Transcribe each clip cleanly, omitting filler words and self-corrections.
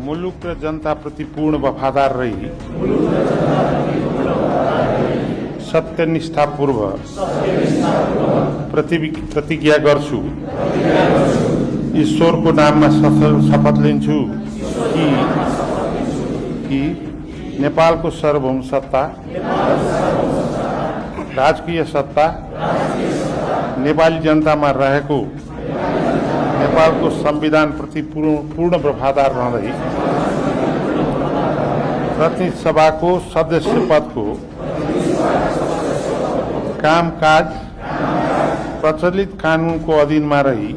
मुलुक र जनताप्रति पूर्ण वफादार रही सत्यनिष्ठापूर्वक प्रतिज्ञा गर्छु। ईश्वरको नाममा शपथ लिन्छु कि नेपालको सार्वभौम सत्ता, राजकीय सत्ता नेपाली जनतामा रहेको नेपालको संविधानप्रति पूर्ण वफादार रहँदै प्रतिनिधि सभाको सदस्य पदको कामकाज प्रचलित कानूनको अधीनमा रही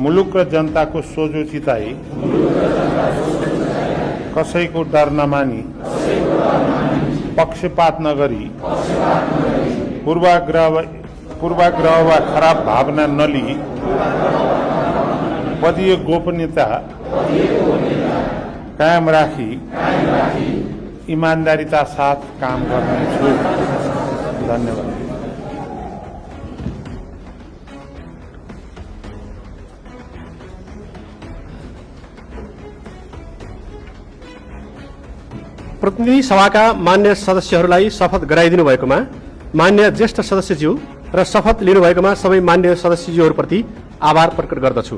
मुलुक र जनताको सोझो चिताई कसैको डर नमानी पक्षपात नगरी पूर्वाग्रह वा खराब भावना नलिई पदीय गोपनीयता कायम राखी ईमानदारीता साथ काम गर्नेछु। धन्यवाद। प्रतिनिधि सभाका मान्य सदस्यहरूलाई शपथ गराइदिनु भएकोमा मान्य ज्येष्ठ सदस्यज्यू र शपथ लिनुभएकोमा सबै मान्य सदस्यज्यूहरूप्रति आभार प्रकट गर्दछु।